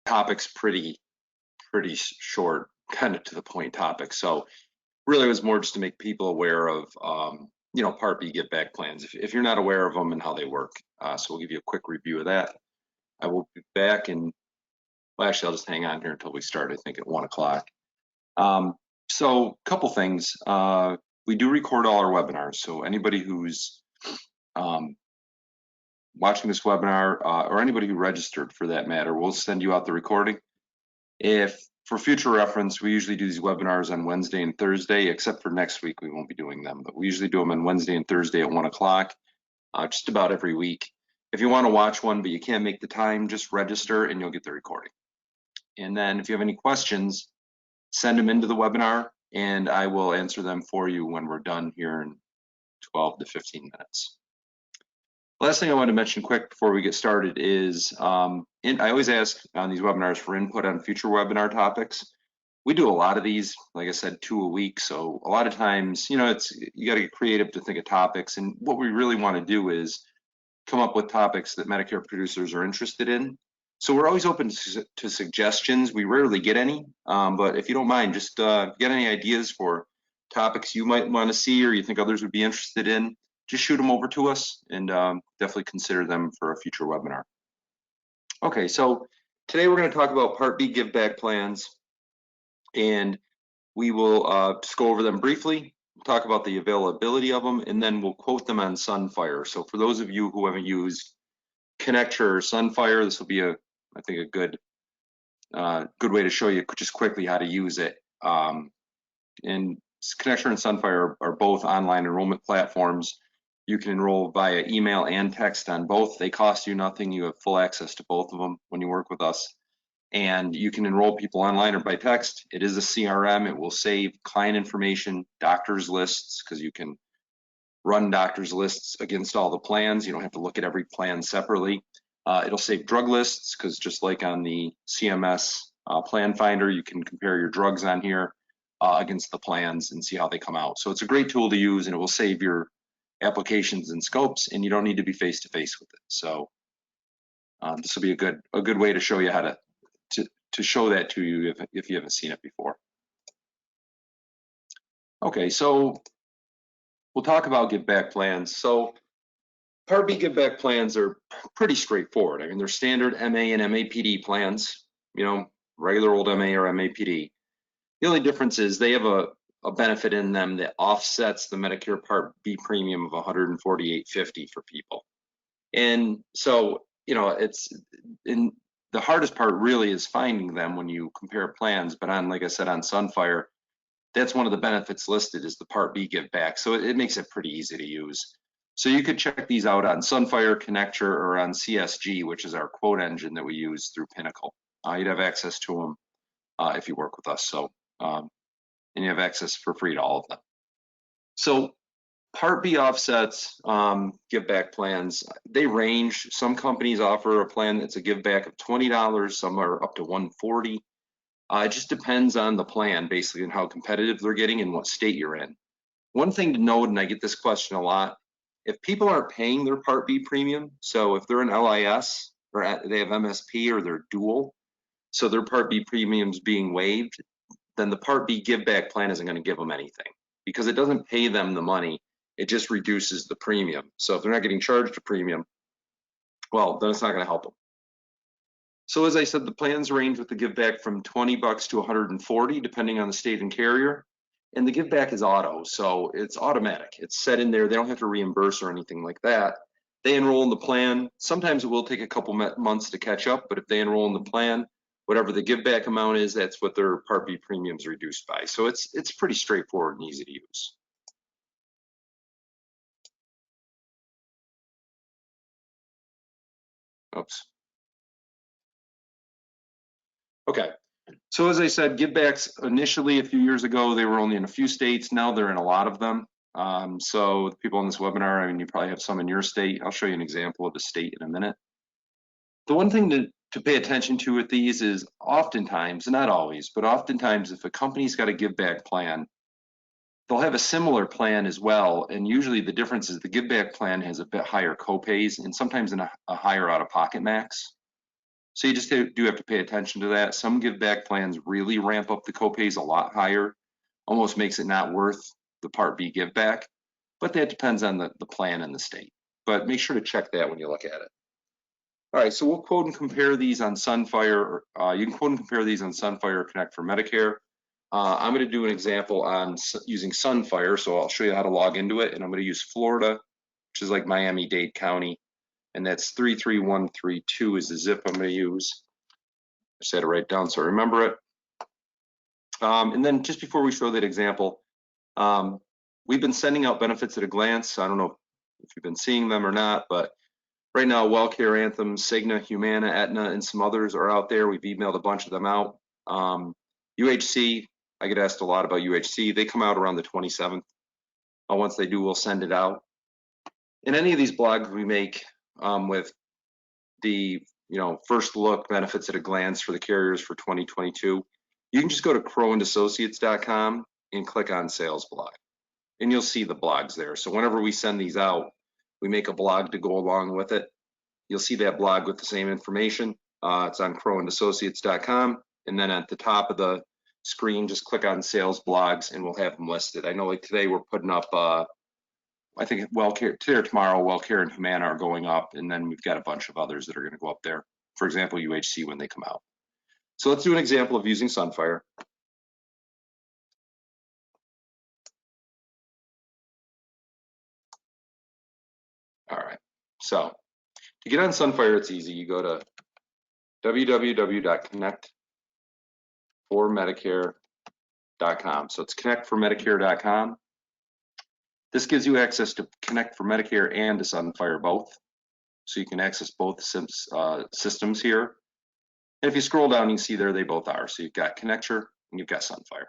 topics pretty short, kind of to the point topics. So really it was more just to make people aware of, you know, Part B give back plans if you're not aware of them and how they work. So we'll give you a quick review of that. I will be back in, well, actually, I'll just hang on here until we start, I think at 1 o'clock. So a couple things. We do record all our webinars. So anybody who's watching this webinar, or anybody who registered for that matter, we'll send you out the recording. If for future reference, we usually do these webinars on Wednesday and Thursday, except for next week, we won't be doing them, but we usually do them on Wednesday and Thursday at 1 o'clock, just about every week. If you want to watch one, but you can't make the time, just register and you'll get the recording. And then if you have any questions, send them into the webinar and I will answer them for you when we're done here in 12 to 15 minutes. Last thing I want to mention quick before we get started is, I always ask on these webinars for input on future webinar topics. We do a lot of these, like I said, 2 a week. So a lot of times, you know, you got to get creative to think of topics. And what we really want to do is come up with topics that Medicare producers are interested in. So we're always open to suggestions. We rarely get any, but if you don't mind, just get any ideas for topics you might want to see or you think others would be interested in, just shoot them over to us and definitely consider them for a future webinar. Okay, so today we're going to talk about Part B give back plans, and we will just go over them briefly, talk about the availability of them, and then we'll quote them on Sunfire. So for those of you who haven't used Connecture or Sunfire, this will be I think a good way to show you just quickly how to use it. And Connecture and Sunfire are both online enrollment platforms. You can enroll via email and text on both. They cost you nothing. You have full access to both of them when you work with us. And you can enroll people online or by text. It is a CRM. It will save client information, doctors lists, because you can run doctors lists against all the plans. You don't have to look at every plan separately. It'll save drug lists, because just like on the CMS plan finder, you can compare your drugs on here against the plans and see how they come out. So it's a great tool to use, and it will save your applications and scopes, and you don't need to be face-to-face with it. So this will be a good way to show you how to show that to you if you haven't seen it before. Okay, so we'll talk about give back plans. So Part B give back plans are pretty straightforward. I mean, they're standard MA and MAPD plans, you know, regular old MA or MAPD. The only difference is they have a benefit in them that offsets the Medicare Part B premium of $148.50 for people. And so, you know, the hardest part really is finding them when you compare plans, but like I said, on Sunfire, that's one of the benefits listed is the Part B give back. So it makes it pretty easy to use. So you could check these out on Sunfire, Connecture, or on CSG, which is our quote engine that we use through Pinnacle. You'd have access to them if you work with us. So, and you have access for free to all of them. So Part B offsets give back plans, they range. Some companies offer a plan that's a give back of $20, some are up to $140. It just depends on the plan, basically, and how competitive they're getting and what state you're in. One thing to note, and I get this question a lot, if people aren't paying their Part B premium, so if they're an LIS or they have MSP or they're dual, so their Part B premium's being waived, then the Part B give back plan isn't going to give them anything because it doesn't pay them the money. It just reduces the premium. So if they're not getting charged a premium, well, then it's not going to help them. So as I said, the plans range with the give back from $20 to $140, depending on the state and carrier. And the give back is auto, so it's automatic. It's set in there. They don't have to reimburse or anything like that. They enroll in the plan. Sometimes it will take a couple months to catch up, but if they enroll in the plan, whatever the give back amount is, that's what their Part B premium is reduced by. So it's pretty straightforward and easy to use. Oops. Okay. So as I said, give backs initially a few years ago, they were only in a few states. Now they're in a lot of them. So the people on this webinar, I mean, you probably have some in your state. I'll show you an example of the state in a minute. The one thing to pay attention to with these is oftentimes, not always, but oftentimes if a company's got a give back plan, they'll have a similar plan as well. And usually the difference is the give back plan has a bit higher copays and sometimes a higher out-of-pocket max. So you just do have to pay attention to that. Some give back plans really ramp up the copays a lot higher, almost makes it not worth the Part B give back, but that depends on the plan and the state. But make sure to check that when you look at it. All right, so we'll quote and compare these on Sunfire. You can quote and compare these on Sunfire or Connect for Medicare. I'm going to do an example on using Sunfire, so I'll show you how to log into it, and I'm going to use Florida, which is like Miami-Dade County, and that's 33132 is the zip I'm going to use. I just had to write down so I remember it. And then just before we show that example, we've been sending out benefits at a glance. I don't know if you've been seeing them or not, but right now, WellCare, Anthem, Cigna, Humana, Aetna, and some others are out there. We've emailed a bunch of them out. UHC, I get asked a lot about UHC. They come out around the 27th. Once they do, we'll send it out. In any of these blogs we make with the first look benefits at a glance for the carriers for 2022, you can just go to crowandassociates.com and click on sales blog, and you'll see the blogs there. So whenever we send these out, we make a blog to go along with it. You'll see that blog with the same information. It's on crowandassociates.com, and then at the top of the screen, just click on sales blogs and we'll have them listed. I know like today we're putting up, I think WellCare, today or tomorrow, WellCare and Humana are going up, and then we've got a bunch of others that are gonna go up there. For example, UHC when they come out. So let's do an example of using Sunfire. All right, so to get on Sunfire, it's easy. You go to www.connectformedicare.com. So it's connectformedicare.com. This gives you access to Connect for Medicare and to Sunfire both. So you can access both systems here. And if you scroll down, you can see there they both are. So you've got Connecture and you've got Sunfire.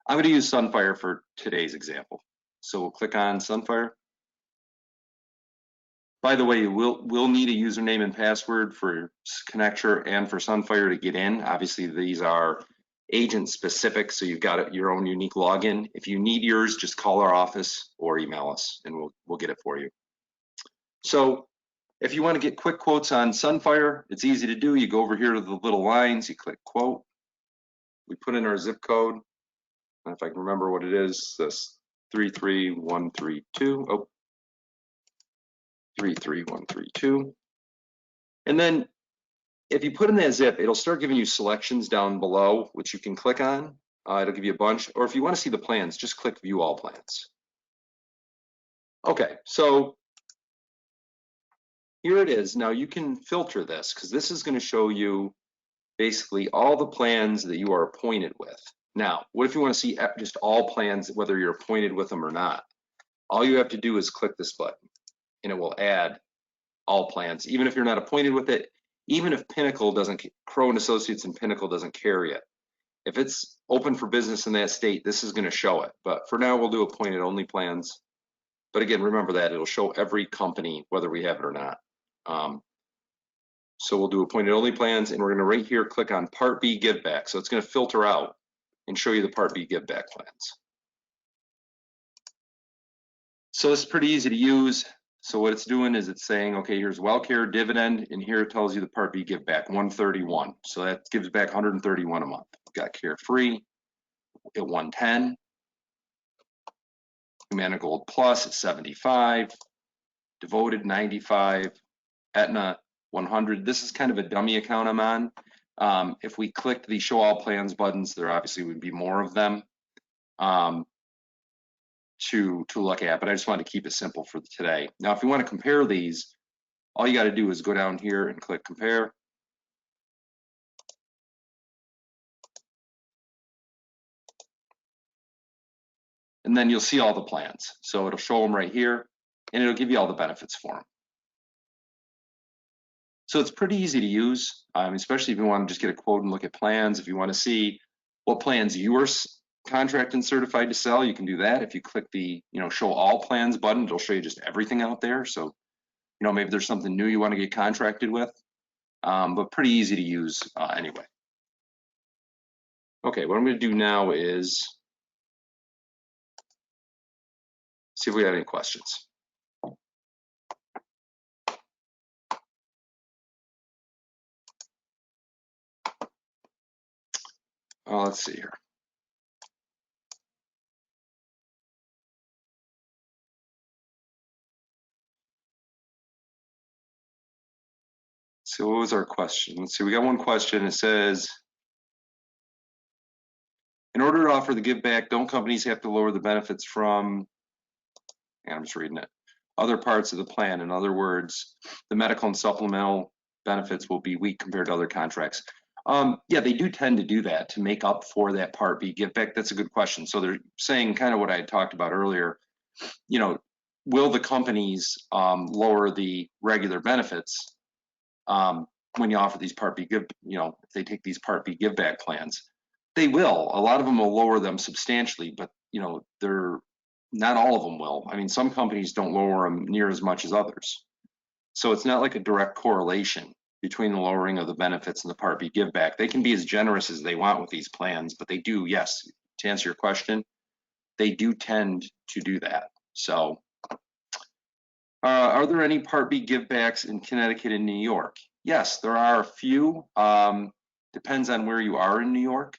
I'm going to use Sunfire for today's example. So we'll click on Sunfire. By the way, we'll need a username and password for Connecture and for Sunfire to get in. Obviously, these are agent specific, so you've got your own unique login. If you need yours, just call our office or email us, and we'll get it for you. So if you want to get quick quotes on Sunfire, it's easy to do. You go over here to the little lines, you click quote. We put in our zip code. If I can remember what it is, this 33132. Oh, 33132. And then if you put in that zip, it'll start giving you selections down below, which you can click on. It'll give you a bunch. Or if you want to see the plans, just click View All Plans. Okay, so here it is. Now you can filter this because this is going to show you basically all the plans that you are appointed with. Now, what if you want to see just all plans, whether you're appointed with them or not? All you have to do is click this button, and it will add all plans, even if you're not appointed with it. Even if Pinnacle doesn't, Crow and Associates and Pinnacle doesn't carry it. If it's open for business in that state, this is going to show it. But for now, we'll do appointed only plans. But again, remember that it'll show every company, whether we have it or not. So we'll do appointed only plans, and we're going to right here click on Part B Give Back. So it's going to filter out and show you the Part B Give Back plans. So it's pretty easy to use. So what it's doing is it's saying, okay, here's WellCare dividend, and here it tells you the Part B give back, 131. So that gives back 131 a month. We've got Carefree at 110, Humana Gold Plus at 75, Devoted 95, Aetna 100. This is kind of a dummy account I'm on. If we clicked the Show All Plans buttons, there obviously would be more of them to look at, but I just wanted to keep it simple for today. Now, if you want to compare these, all you got to do is go down here and click compare. And then you'll see all the plans. So it'll show them right here, and it'll give you all the benefits for them. So it's pretty easy to use, especially if you want to just get a quote and look at plans. If you want to see what plans you are contracted and certified to sell, you can do that. If you click the show all plans button, it'll show you just everything out there. So maybe there's something new you want to get contracted with, but pretty easy to use anyway. Okay, what I'm going to do now is see if we have any questions. let's see here. So what was our question? Let's see, we got one question. It says, in order to offer the give back, don't companies have to lower the benefits from, and I'm just reading it, other parts of the plan? In other words, the medical and supplemental benefits will be weak compared to other contracts. Yeah, they do tend to do that to make up for that Part B give back. That's a good question. So they're saying kind of what I had talked about earlier, you know, will the companies lower the regular benefits when you offer these Part B give, if they take these Part B give back plans? They will. A lot of them will lower them substantially, but they're not all of them will. I mean, some companies don't lower them near as much as others. So it's not like a direct correlation between the lowering of the benefits and the Part B give back. They can be as generous as they want with these plans, but they do, yes, to answer your question, they do tend to do that. So are there any Part B give backs in Connecticut and New York? Yes, there are a few. Depends on where you are in New York.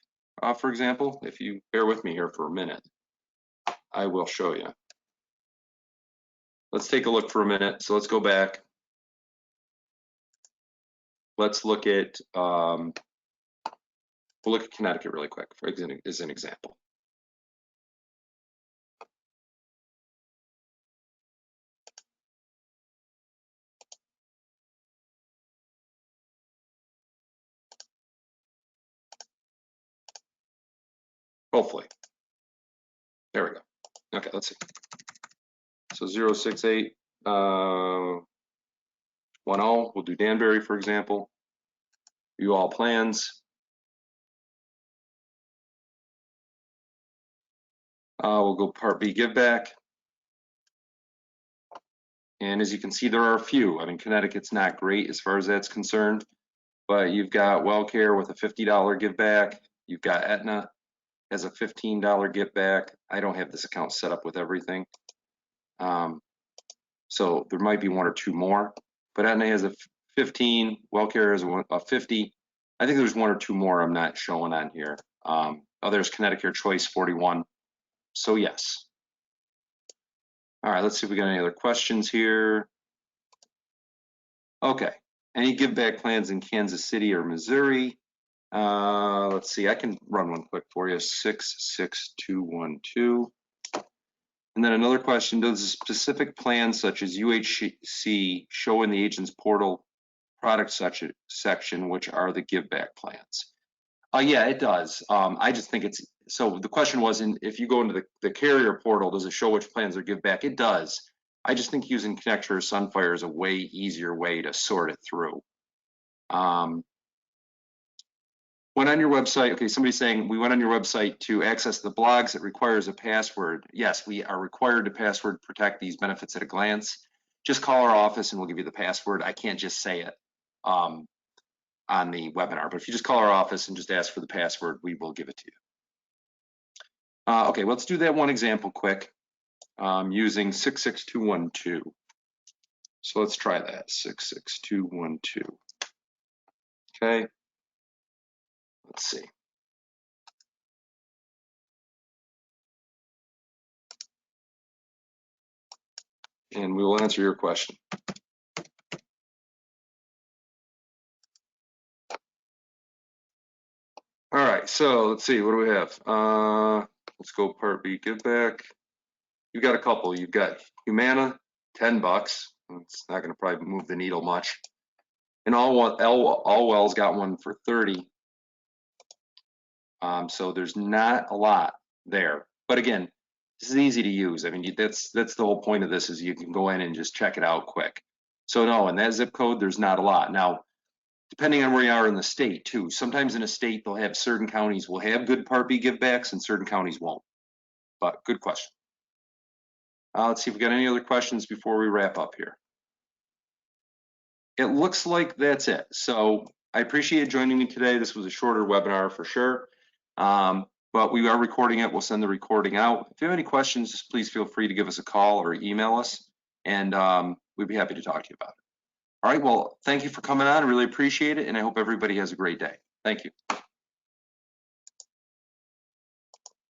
For example, if you bear with me here for a minute, I will show you. Let's take a look for a minute. So let's go back. Let's look at, we'll look at Connecticut really quick as an example. Hopefully. There we go. Okay, let's see. So 068 10, we'll do Danbury, for example. View all plans. We'll go Part B give back. And as you can see, there are a few. I mean, Connecticut's not great as far as that's concerned, but you've got WellCare with a $50 give back. You've got Aetna has a $15 give back. I don't have this account set up with everything. So there might be one or two more, but Aetna has a 15, WellCare has a 50. I think there's one or two more I'm not showing on here. There's Connecticut Choice 41. So yes. All right, let's see if we got any other questions here. Okay, any give back plans in Kansas City or Missouri? Let's see, I can run one quick for you, 66212. And then another question, does a specific plan such as UHC show in the agent's portal product section, which are the give back plans? Yeah, it does. I just think it's, so the question was, if you go into the carrier portal, does it show which plans are give back? It does. I just think using Connector or Sunfire is a way easier way to sort it through. Went on your website, okay, somebody's saying, we went on your website to access the blogs, it requires a password. Yes, we are required to password protect these benefits at a glance. Just call our office and we'll give you the password. I can't just say it on the webinar, but if you just call our office and just ask for the password, we will give it to you. Okay, let's do that one example quick using 66212. So let's try that, 66212. Okay. Let's see. And we will answer your question. All right, so let's see, what do we have? Let's go Part B give back. You've got a couple. You've got Humana, $10. It's not going to probably move the needle much. And Allwell's got one for 30. So there's not a lot there. But again, this is easy to use. I mean, that's the whole point of this, is you can go in and just check it out quick. So no, in that zip code, there's not a lot. Now, depending on where you are in the state too, sometimes in a state they'll have certain counties will have good Part B give backs and certain counties won't. But good question. Let's see if we got any other questions before we wrap up here. It looks like that's it. So I appreciate joining me today. This was a shorter webinar for sure. But we are recording it. We'll send the recording out. If you have any questions, just please feel free to give us a call or email us, and we'd be happy to talk to you about it. All right, well, thank you for coming on. I really appreciate it, and I hope everybody has a great day. Thank you.